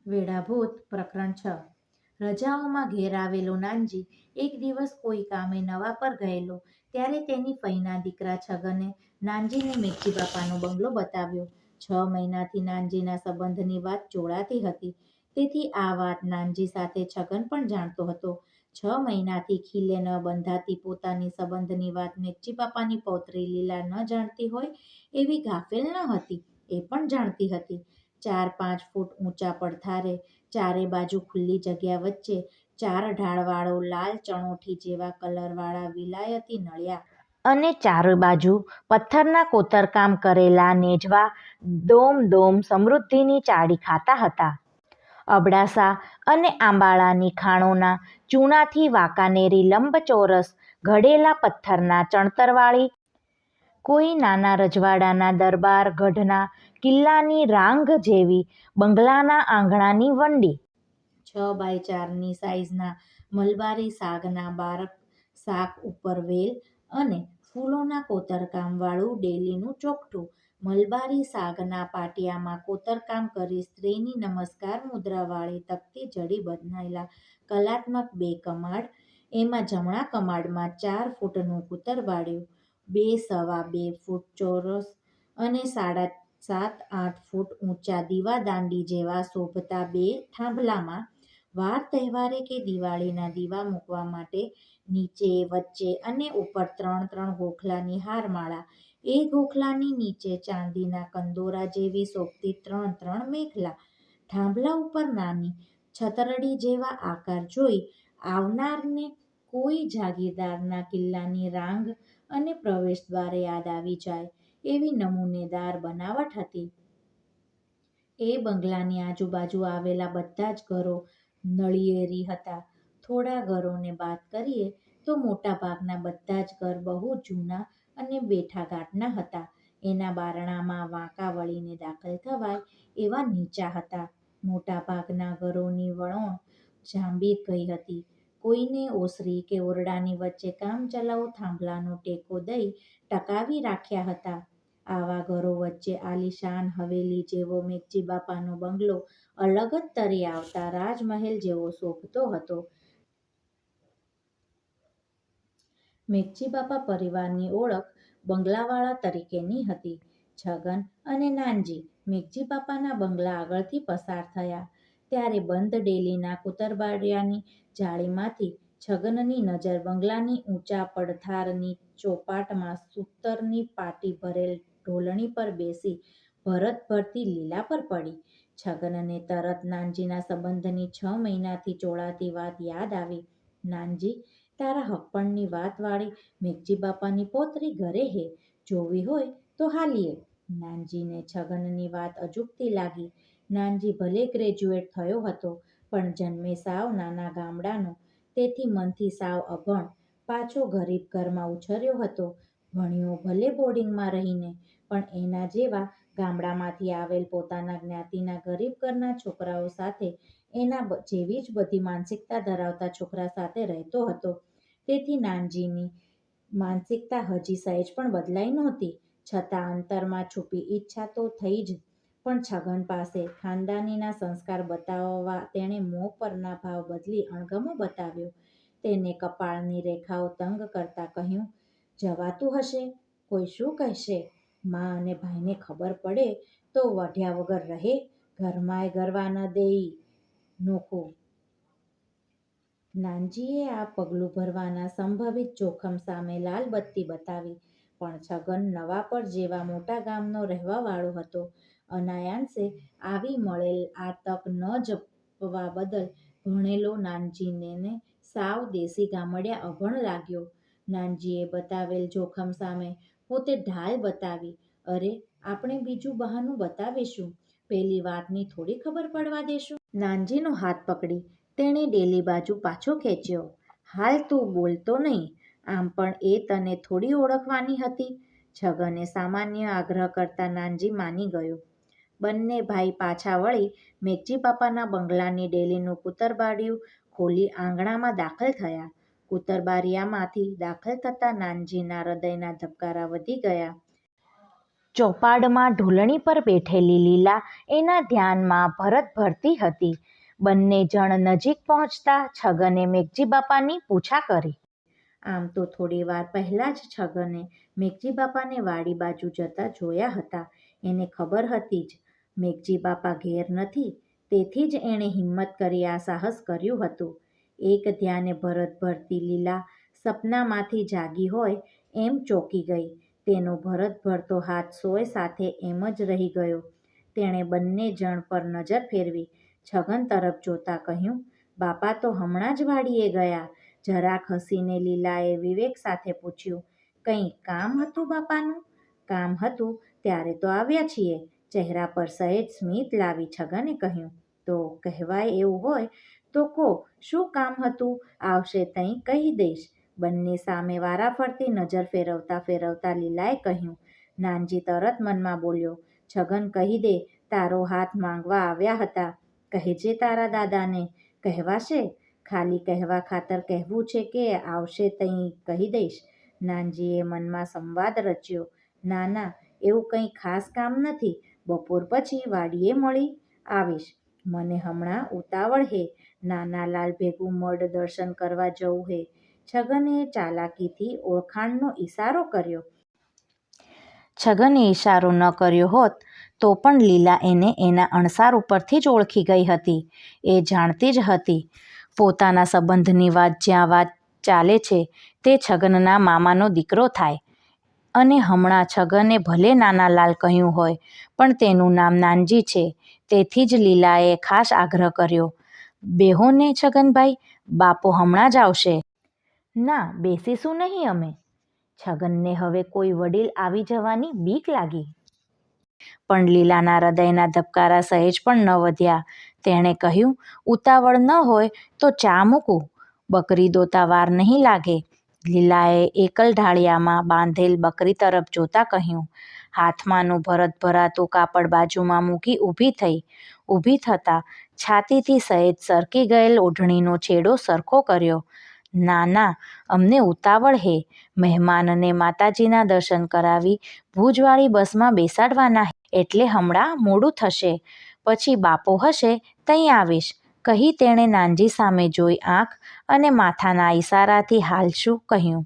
વેળાભૂત પ્રકરણ 6 રજાઓમાં ઘેર આવેલો નાનજી એક દિવસ કોઈ કામે નવા પર ગયેલો ત્યારે તેની ફઈના દીકરા છગને નાનજીને મેઘજી બાપાનો બંગલો બતાવ્યો. 6 મહિનાથી નાનજીના સંબંધની વાત ચોળાતી હતી, તેથી આ વાત નાનજી સાથે છગન પણ જાણતો હતો. 6 મહિનાથી ખીલે ન બંધાતી પોતાની સંબંધની વાત મેઘજી બાપાની પૌત્રી લીલા ન જાણતી હોય એવી ગાફેલ ન હતી. એ પણ જાણતી હતી. 4-5 ફૂટ ઊંચા પડથારે, ચારે બાજુ ખુલ્લી જગ્યા વચ્ચે 4 ઢાળવાળો લાલ ચણોઠી જેવા કલરવાળા વિલાયતી નળિયા અને ચારે બાજુ પથ્થરના કોતરકામ કરેલા નેજવા દોમ દોમ સમૃદ્ધિની ચાડી ખાતા હતા. અબડાસા અને આંબાળાની ખાણોના ચૂનાથી વાંકાનેરી લંબચોરસ ઘડેલા પથ્થરના ચણતરવાળી કોઈ નાના રજવાડાના દરબાર ગઢના કિલ્લાની રાંગ જેવી બંગલાના આંગણાની વંડી 6x4ની સાઈઝના મલબારી સાગના બારક શાક ઉપર વેલ અને ફૂલોના કોતરકામવાળું ડેલીનું ચોકઠું, મલબારી સાગના પાટિયામાં કોતરકામ કરી સ્ત્રીની નમસ્કાર મુદ્રાવાળી તકતી જડી બનાવેલા કલાત્મક 2 કમાડ, એમાં જમણા કમાડમાં 4 ફૂટનું કૂતરબાડિયું, 2 સવા 2 ફૂટ ચોરસ અને 7.5-8 ફૂટ ઊંચા દીવાદાંડી જેવા શોભતા 2 થાંભલામાં વાર તહેવારે કે દિવાળીના દીવા મૂકવા માટે નીચે, વચ્ચે અને ઉપર 3-3 ગોખલાની હારમાળા, એ ગોખલાની નીચે ચાંદીના કંદોરા જેવી શોભતી 3-3 મેખલા, થાંભલા ઉપર નાની છતરડી જેવા આકાર જોઈ આવનારને કોઈ જાગીરદારના કિલ્લાની રાંગ અને પ્રવેશદ્વાર યાદ આવી જાય એવી નમૂનેદાર બનાવટ હતી. એ બંગલાની આજુબાજુ આવેલા બધા જ ઘરો નળિયેરી હતા. થોડા ઘરોને બાદ કરીએ તો મોટાભાગના બધા જ ઘર બહુ જૂના અને બેઠાગાંઠના હતા. એના બારણામાં વાંકા વળીને દાખલ થવાય એવા નીચા હતા. મોટાભાગના ઘરોની વળોણ જાંબી ગઈ હતી. કોઈને ઓસરી કે ઓરડાની વચ્ચે કામચલાઉ થાંભલાનો ટેકો દઈ ટકાવી રાખ્યા હતા. આવા ઘરો વચ્ચે આલીશાન હવેલી જેવો મેઘજી બાપાનો બંગલો અલગ જ તરી આવતા રાજમહેલ જેવો શોભતો હતો. મેઘજી બાપા પરિવારની ઓળખ બંગલાવાળા તરીકેની હતી. છગન અને નાનજી મેઘજી બાપાના બંગલા આગળથી પસાર થયા ત્યારે બંધ ડેલીના કૂતરબાડિયાની જાળીમાંથી છગનની નજર બંગલાની ઊંચા પડથારની ચોપાટમાં સૂતરની પાટી ભરેલ ઢોલણી પર બેસી ભરત ભરતી લીલા પર પડી. છગનને તરત નાનજીના સંબંધની 6 મહિનાથી ચોળાતી વાત યાદ આવી. નાનજી, તારા હપ્પણની વાતવાળી મેઘજી બાપાની પૌત્રી ઘરે હે, જોવી હોય તો હાલીએ. નાનજીને છગનની વાત અજુગતી લાગી. નાનજી ભલે ગ્રેજ્યુએટ થયો હતો, પણ જન્મે સાવ નાના ગામડાનો, તેથી મનથી સાવ અભણ, પાછો ગરીબ ઘરમાં ઉછર્યો હતો. ભણ્યો ભલે બોર્ડિંગમાં રહીને, પણ એના જેવા ગામડામાંથી આવેલ પોતાના જ્ઞાતિના ગરીબ ઘરના છોકરાઓ સાથે, એના જેવી જ બધી માનસિકતા ધરાવતા છોકરા સાથે રહેતો હતો. તેથી નાનજીની માનસિકતા હજી સહેજ પણ બદલાઈ નહોતી. છતાં અંતરમાં છુપી ઈચ્છા તો થઈ જ, પણ છગન પાસે ખાનદાનીના સંસ્કાર બતાવવા તેણે મોં પરના ભાવ બદલી અણગમો બતાવ્યો. તેને કપાળની રેખાઓ તંગ કરતાં કહ્યું, જવાતું હશે? કોઈ શું કહેશે? મા અને ભાઈને ખબર પડે તો વઢ્યા વગર રહે? ઘરમાંય ગરવા ન દેઈ નોખું. નાનજીએ આ પગલું ભરવાના સંભવિત જોખમ સામે લાલબત્તી બતાવી. પણ છગન નવાપર જેવા મોટા ગામનો રહેવાવાળો હતો. અનાયાસે આવી મળેલ આ તક ન ઝડપવા બદલ ભણેલો નાનજીને સાવ દેશી ગામડિયા અભણ લાગ્યો. નાનજીએ બતાવેલ જોખમ સામે પોતે ઢાલ બતાવી. અરે, આપણે બીજું બહાનું બતાવીશું, પેલી વાતની થોડી ખબર પડવા દેશું. નાનજીનો હાથ પકડી તેણે ડેલી બાજુ પાછો ખેંચ્યો. હાલ તું બોલતો નહીં, આમ પણ એ તને થોડી ઓળખવાની હતી. છગને સામાન્ય આગ્રહ કરતા નાનજી માની ગયો. બંને ભાઈ પાછા વળી મેઘજી બાપાના બંગલાની ડેલીનું કૂતરબાડિયું ખોલી આંગણામાં દાખલ થયા. કૂતરબારિયામાંથી દાખલ થતાં નાનજીના હૃદયના ધબકારા વધી ગયા. ચોપાડમાં ઢોલણી પર બેઠેલી લીલા એના ધ્યાનમાં ભરત ભરતી હતી. બંને જણ નજીક પહોંચતા છગને મેઘજી બાપાની પૂછા કરી. આમ તો થોડી વાર પહેલાં જ છગને મેઘજી બાપાને વાડી બાજુ જતા જોયા હતા. એને ખબર હતી જ મેઘજી બાપા ઘેર નથી, તેથી જ એણે હિંમત કરી આ સાહસ કર્યું હતું. એક ધ્યાને ભરત ભરતી લીલા સપનામાંથી જાગી હોય એમ ચોંકી ગઈ. તેનો ભરત ભરતો હાથ સોય સાથે એમ જ રહી ગયો. તેણે બંને જણ પર નજર ફેરવી છગન તરફ જોતા કહ્યું, બાપા તો હમણાં જ વાડીએ ગયા. જરાક હસીને લીલાએ વિવેક સાથે પૂછ્યું, કંઈ કામ હતું બાપાનું? કામ હતું ત્યારે તો આવ્યા છીએ. ચહેરા પર સહેજ સ્મિત લાવી છગને કહ્યું, તો કહેવાય એવું હોય તો કહો, શું કામ હતું? આવશે તઈ કહી દઈશ. બંને સામે વારાફરતી નજર ફેરવતા ફેરવતા લીલાએ કહ્યું. નાનજી તરત મનમાં બોલ્યો, છગન કહી દે તારો હાથ માંગવા આવ્યા હતા. કહેજે તારા દાદાને. કહેવાશે? ખાલી કહેવા ખાતર કહેવું છે કે આવશે તઈ કહી દઈશ? નાનજીએ મનમાં સંવાદ રચ્યો. ના ના, એવું કંઈ ખાસ કામ નથી. બપોર પછી વાડીએ મળી આવીશ. મને હમણાં ઉતાવળ હે. નાના લાલ ભેગું મઢ દર્શન કરવા જવું હે. છગને ચાલાકીથી ઓળખાણનો ઈશારો કર્યો. છગને ઈશારો ન કર્યો હોત તો પણ લીલા એને એના અણસાર ઉપરથી જ ઓળખી ગઈ હતી. એ જાણતી જ હતી પોતાના સંબંધની વાત જ્યાં વાત ચાલે છે તે છગનના મામાનો દીકરો થાય. અને હમણાં છગને ભલે નાના લાલ કહ્યું હોય પણ તેનું નામ નાનજી છે. તેથી જ લીલાએ ખાસ આગ્રહ કર્યો, બેહો ને છગનભાઈ, બાપો હમણાં જ આવશે. ના, બેસીશું નહીં અમે. છગનને હવે કોઈ વડીલ આવી જવાની બીક લાગી. પણ લીલાના હૃદયના ધબકારા સહેજ પણ ન વધ્યા. તેણે કહ્યું, ઉતાવળ ન હોય તો ચા મૂકું. બકરી દોતા વાર નહીં લાગે. લીલાએ એકલ ઢાળિયામાં બાંધેલ બકરી તરફ જોતા કહ્યું. હાથમાંનું ભરત ભરાતું કાપડ બાજુમાં મૂકી ઊભી થઈ. ઊભી થતાં છાતીથી સહેજ સરકી ગયેલ ઓઢણીનો છેડો સરખો કર્યો. ના ના, અમને ઉતાવળ હે. મહેમાનને માતાજીના દર્શન કરાવી ભુજવાળી બસમાં બેસાડવાના હે. એટલે હમણાં મોડું થશે. પછી બાપો હશે તઈ આવીશ. કહી તેણે નાનજી સામે જોઈ આંખ અને માથાના ઈશારાથી હાલશું કહ્યું.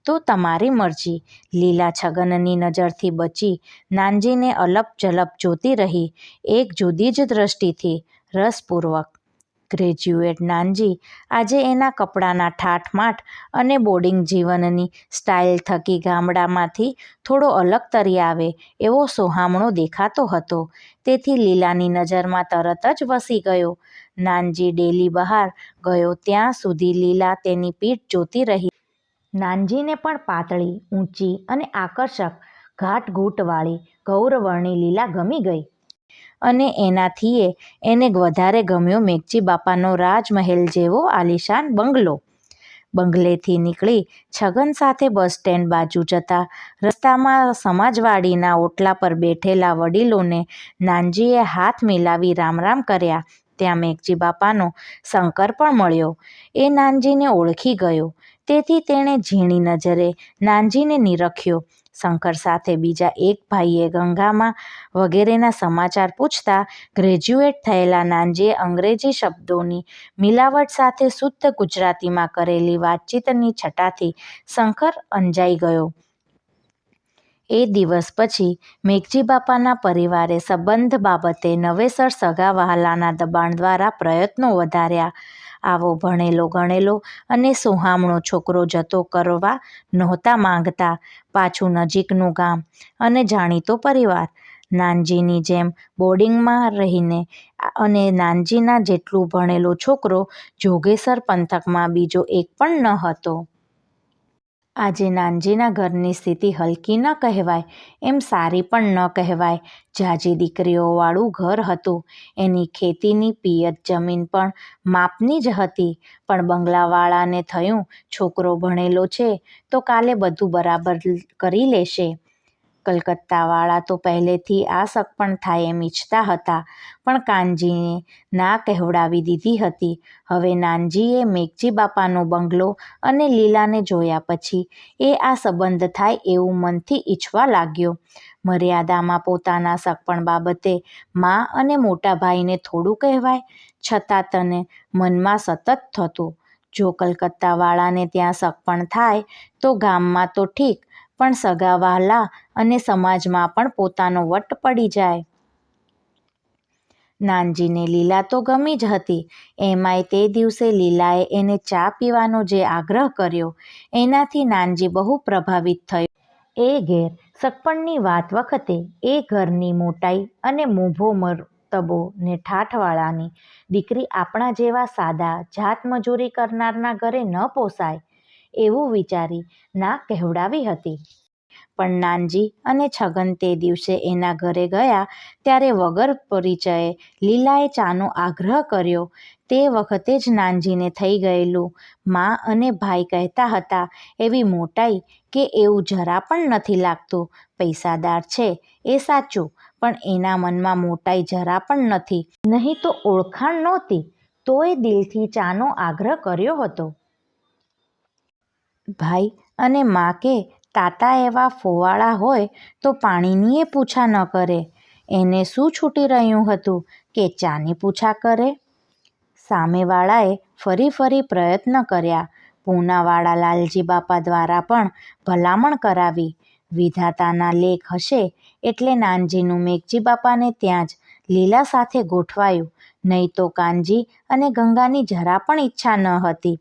તો તમારી મરજી. લીલા છગનની નજરથી બચી નાનજીને અલપ જલપ જોતી રહી, એક જુદી જ દ્રષ્ટિથી, રસપૂર્વક. ગ્રેજ્યુએટ નાનજી આજે એના કપડાના ઠાઠમાઠ અને બોર્ડિંગ જીવનની સ્ટાઇલ થકી ગામડામાંથી થોડો અલગ તરી આવે એવો સોહામણો દેખાતો હતો. તેથી લીલાની નજરમાં તરત જ વસી ગયો. નાનજી ડેલી બહાર ગયો ત્યાં સુધી લીલા તેની પીઠ જોતી રહી. નાનજીને પણ પાતળી, ઊંચી અને આકર્ષક ઘાટઘૂંટવાળી ગૌરવર્ણી લીલા ગમી ગઈ. અને એનાથીએ એને વધારે ગમ્યો મેઘજી બાપાનો રાજમહેલ જેવો આલીશાન બંગલો. બંગલેથી નીકળી છગન સાથે બસ સ્ટેન્ડ બાજુ જતા રસ્તામાં સમાજવાડીના ઓટલા પર બેઠેલા વડીલોને નાનજીએ હાથ મિલાવી રામ રામ કર્યા. ત્યાં મેઘજી બાપાનો શંકર પણ મળ્યો. એ નાનજીને ઓળખી ગયો. તેથી તેણે ઝીણી નજરે નાનજીને નિરખ્યો. શંકર સાથે બીજા એક ભાઈએ ગંગામાં વગેરેના સમાચાર પૂછતા ગ્રેજ્યુએટ થયેલા નાનજીએ અંગ્રેજી શબ્દોની મિલાવટ સાથે શુદ્ધ ગુજરાતીમાં કરેલી વાતચીતની છટાથી શંકર અંજાઈ ગયો. એ દિવસ પછી મેઘજી બાપાના પરિવારે સંબંધ બાબતે નવેસર સગા વહાલાના દબાણ દ્વારા પ્રયત્નો વધાર્યા. આવો ભણેલો ગણેલો અને સોહામણો છોકરો જતો કરવા નહોતા માંગતા. પાછું નજીકનું ગામ અને જાણીતો પરિવાર. નાનજીની જેમ બોર્ડિંગમાં રહીને અને નાનજીના જેટલું ભણેલો છોકરો જોગેસર પંથકમાં બીજો એક પણ ન હતો. આજે નાનજીના ઘરની સ્થિતિ હલકી ન કહેવાય એમ સારી પણ ન કહેવાય. ઝાઝી દીકરીઓવાળું ઘર હતું. એની ખેતીની પિયત જમીન પણ માપની જ હતી. પણ બંગલાવાળાને થયું છોકરો ભણેલો છે તો કાલે બધું બરાબર કરી લેશે. કલકત્તાવાળા તો પહેલેથી આ સગપણ થાય એમ ઈચ્છતા હતા, પણ કાનજીને ના કહેવડાવી દીધી હતી. હવે નાનજીએ મેઘજી બાપાનો બંગલો અને લીલાને જોયા પછી એ આ સંબંધ થાય એવું મનથી ઈચ્છવા લાગ્યો. મર્યાદામાં પોતાના સગપણ બાબતે મા અને મોટા ભાઈને થોડું કહેવાય, છતાં તને મનમાં સતત થતું, જો કલકત્તાવાળાને ત્યાં સગપણ થાય તો ગામમાં તો ઠીક, પણ સગા વહાલા અને સમાજમાં પણ પોતાનો વટ પડી જાય. નાનજીને લીલા તો ગમી જ હતી, એમાંય તે દિવસે લીલાએ એને ચા પીવાનો જે આગ્રહ કર્યો એનાથી નાનજી બહુ પ્રભાવિત થયો. એ ઘેર સગપણની વાત વખતે એ ઘરની મોટાઈ અને મોભો મરતબો ને ઠાઠવાળાની દીકરી આપણા જેવા સાદા જાતમજૂરી કરનારના ઘરે ન પોસાય એવું વિચારી ના કહેવડાવી હતી. પણ નાનજી અને છગન તે દિવસે એના ઘરે ગયા ત્યારે વગર પરિચયે લીલાએ ચાનો આગ્રહ કર્યો. તે વખતે જ નાનજીને થઈ ગયેલું, મા અને ભાઈ કહેતા હતા એવી મોટાઈ કે એવું જરા પણ નથી લાગતું. પૈસાદાર છે એ સાચું, પણ એના મનમાં મોટાઈ જરા પણ નથી, નહીં તો ઓળખાણ નહોતી તોય દિલથી ચાનો આગ્રહ કર્યો હતો. ભાઈ અને મા કે તાતા એવા ફોવાળા હોય તો પાણીનીય પૂછા ન કરે. એને શું છૂટી રહ્યું હતું કે ચાની પૂછા કરે? સામેવાળાએ ફરી ફરી પ્રયત્ન કર્યા. પૂનાવાળા લાલજી બાપા દ્વારા પણ ભલામણ કરાવી. વિધાતાના લેખ હશે એટલે નાનજીનું મેઘજી બાપાને ત્યાં જ લીલા સાથે ગોઠવાયું. નહીં તો કાનજી અને ગંગાની જરા પણ ઈચ્છા ન હતી,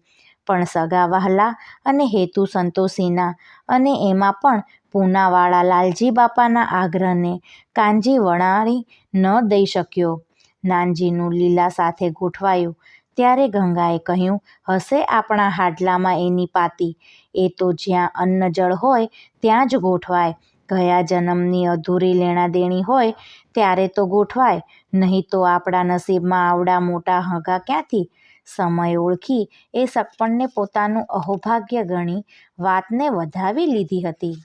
પણ સગા વહાલા અને હેતુ સંતોષીના અને એમાં પણ પૂનાવાળા લાલજી બાપાના આગ્રહને કાનજી વળાવી ન દઈ શક્યો. નાનજીનું લીલા સાથે ગોઠવાયું ત્યારે ગંગાએ કહ્યું, હશે આપણા હાડલામાં એની પાતી, એ તો જ્યાં અન્ન જળ હોય ત્યાં જ ગોઠવાય. ગયા જન્મની અધૂરી લેણાદેણી હોય ત્યારે તો ગોઠવાય, નહીં તો આપણા નસીબમાં આવડા મોટા હગા ક્યાંથી? સમય ઓળખી એ સગપણને પોતાનું અહોભાગ્ય ગણી વાતને વધાવી લીધી હતી.